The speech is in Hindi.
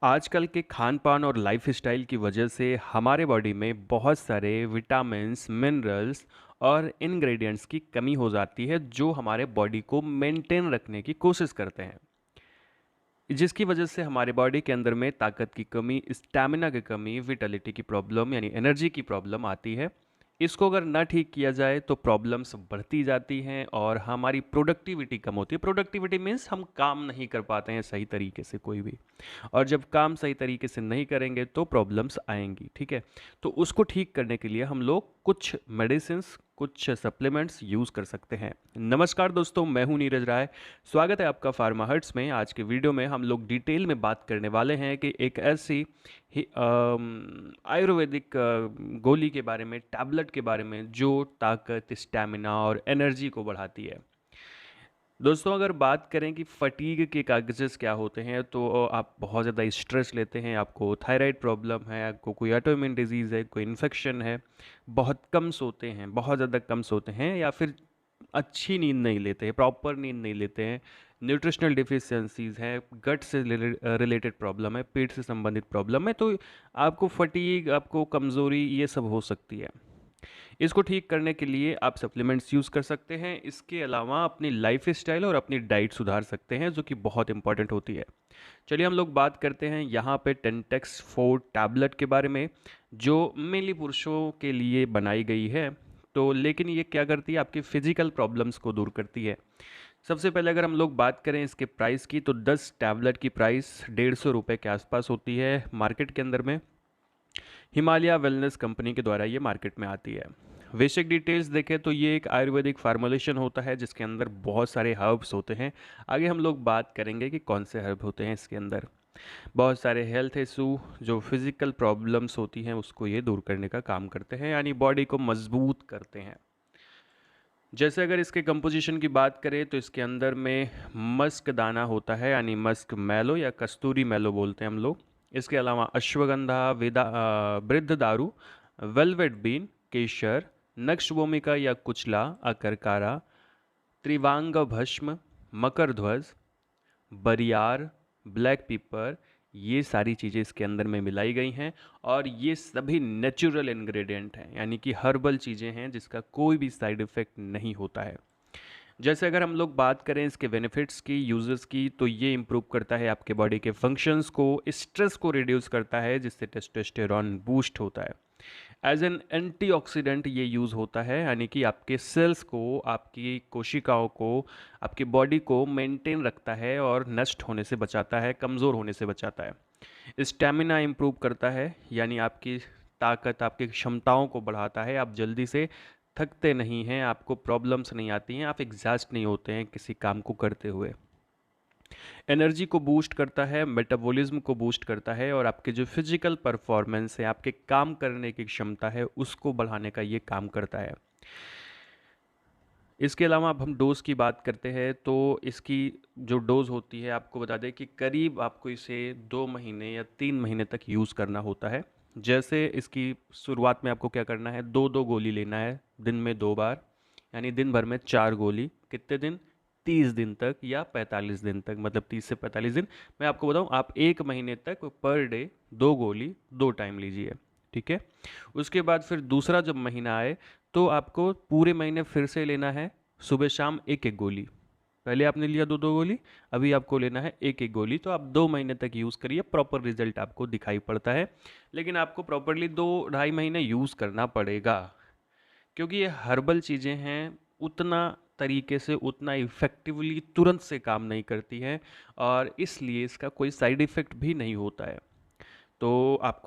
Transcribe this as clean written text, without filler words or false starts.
आजकल के खान-पान और लाइफ़स्टाइल की वजह से हमारे बॉडी में बहुत सारे विटामिन्स, मिनरल्स और इंग्रेडिएंट्स की कमी हो जाती है, जो हमारे बॉडी को मेंटेन रखने की कोशिश करते हैं। जिसकी वजह से हमारे बॉडी के अंदर में ताकत की कमी, स्टैमिना की कमी, विटालिटी की प्रॉब्लम यानी एनर्जी की प्रॉब्लम आती है। इसको अगर ना ठीक किया जाए तो प्रॉब्लम्स बढ़ती जाती हैं और हमारी प्रोडक्टिविटी कम होती है। प्रोडक्टिविटी मीन्स हम काम नहीं कर पाते हैं सही तरीके से कोई भी। और जब काम सही तरीके से नहीं करेंगे तो प्रॉब्लम्स आएंगी, ठीक है। तो उसको ठीक करने के लिए हम लोग कुछ मेडिसिन्स, कुछ सप्लीमेंट्स यूज़ कर सकते हैं। नमस्कार दोस्तों, मैं हूं नीरज राय। स्वागत है आपका फार्मा हर्ट्स में। आज के वीडियो में हम लोग डिटेल में बात करने वाले हैं कि एक ऐसी आयुर्वेदिक गोली के बारे में, टैबलेट के बारे में, जो ताकत, स्टैमिना और एनर्जी को बढ़ाती है। दोस्तों, अगर बात करें कि फटीग के कागजेस क्या होते हैं, तो आप बहुत ज़्यादा स्ट्रेस लेते हैं, आपको थायराइड प्रॉब्लम है, आपको कोई ऑटोइम्यून डिजीज़ है, कोई इन्फेक्शन है, बहुत कम सोते हैं, बहुत ज़्यादा कम सोते हैं, या फिर अच्छी नींद नहीं लेते हैं, प्रॉपर नींद नहीं लेते हैं, न्यूट्रिशनल डिफिशियंसीज़ हैं, गट से रिलेटेड प्रॉब्लम है, पेट से संबंधित प्रॉब्लम है, तो आपको फटीग, आपको कमज़ोरी, ये सब हो सकती है। इसको ठीक करने के लिए आप सप्लीमेंट्स यूज़ कर सकते हैं। इसके अलावा अपनी लाइफ स्टाइल और अपनी डाइट सुधार सकते हैं, जो कि बहुत इंपॉर्टेंट होती है। चलिए हम लोग बात करते हैं यहाँ पे टेंटेक्स 4 टैबलेट के बारे में, जो मेनली पुरुषों के लिए बनाई गई है। तो लेकिन ये क्या करती है, आपकी फिजिकल प्रॉब्लम्स को दूर करती है। सबसे पहले अगर हम लोग बात करें इसके प्राइस की, तो 10 टैबलेट की प्राइस 150 रुपये के आसपास होती है मार्केट के अंदर में। हिमालय वेलनेस कंपनी के द्वारा ये मार्केट में आती है। बेसिक डिटेल्स देखें तो ये एक आयुर्वेदिक फार्मूलेशन होता है, जिसके अंदर बहुत सारे हर्ब्स होते हैं। आगे हम लोग बात करेंगे कि कौन से हर्ब होते हैं इसके अंदर। बहुत सारे हेल्थ इशू, जो फिजिकल प्रॉब्लम्स होती हैं, उसको ये दूर करने का काम करते हैं, यानी बॉडी को मजबूत करते हैं। जैसे अगर इसके कंपोजिशन की बात करें तो इसके अंदर में मस्क दाना होता है, यानी मस्क मैलो या कस्तूरी मैलो बोलते हैं हम लोग। इसके अलावा अश्वगंधा, वृद्ध दारू, वेलवेट बीन, केशर, नक्श भूमिका या कुचला, अकरकारा, त्रिवांग भस्म, मकर ध्वज, बरियार, ब्लैक पेपर, ये सारी चीज़ें इसके अंदर में मिलाई गई हैं। और ये सभी नेचुरल इंग्रेडिएंट हैं, यानी कि हर्बल चीज़ें हैं, जिसका कोई भी साइड इफ़ेक्ट नहीं होता है। जैसे अगर हम लोग बात करें इसके बेनिफिट्स की, यूजेस की, तो ये इम्प्रूव करता है आपके बॉडी के फंक्शंस को, स्ट्रेस को रिड्यूस करता है, जिससे टेस्टोस्टेरॉन बूस्ट होता है। एज एन एंटीऑक्सीडेंट ये यूज़ होता है, यानी कि आपके सेल्स को, आपकी कोशिकाओं को, आपकी बॉडी को मेंटेन रखता है और नष्ट होने से बचाता है, कमज़ोर होने से बचाता है। स्टेमिना इम्प्रूव करता है, यानी आपकी ताकत, आपकी क्षमताओं को बढ़ाता है। आप जल्दी से थकते नहीं हैं, आपको प्रॉब्लम्स नहीं आती हैं, आप एग्जॉस्ट नहीं होते हैं किसी काम को करते हुए। एनर्जी को बूस्ट करता है, मेटाबॉलिज्म को बूस्ट करता है, और आपके जो फिजिकल परफॉर्मेंस है, आपके काम करने की क्षमता है, उसको बढ़ाने का ये काम करता है। इसके अलावा अब हम डोज़ की बात करते हैं, तो इसकी जो डोज़ होती है, आपको बता दें कि करीब आपको इसे 2 महीने या 3 महीने तक यूज़ करना होता है। जैसे इसकी शुरुआत में आपको क्या करना है, 2-2 गोली लेना है दिन में 2 बार, यानी दिन भर में 4 गोली। कितने दिन? 30 दिन तक या 45 दिन तक, मतलब 30 से 45 दिन। मैं आपको बताऊं, आप 1 महीने तक पर डे 2 गोली 2 टाइम लीजिए, ठीक है। उसके बाद फिर दूसरा जब महीना आए, तो आपको पूरे महीने फिर से लेना है, सुबह शाम एक एक गोली। पहले आपने लिया 2-2 गोली, अभी आपको लेना है एक एक गोली। तो आप 2 महीने तक यूज़ करिए, प्रॉपर रिजल्ट आपको दिखाई पड़ता है। लेकिन आपको प्रॉपरली 2-2.5 महीने यूज़ करना पड़ेगा, क्योंकि ये हर्बल चीज़ें हैं, उतना तरीके से, उतना इफ़ेक्टिवली तुरंत से काम नहीं करती हैं, और इसलिए इसका कोई साइड इफ़ेक्ट भी नहीं होता है। तो आपको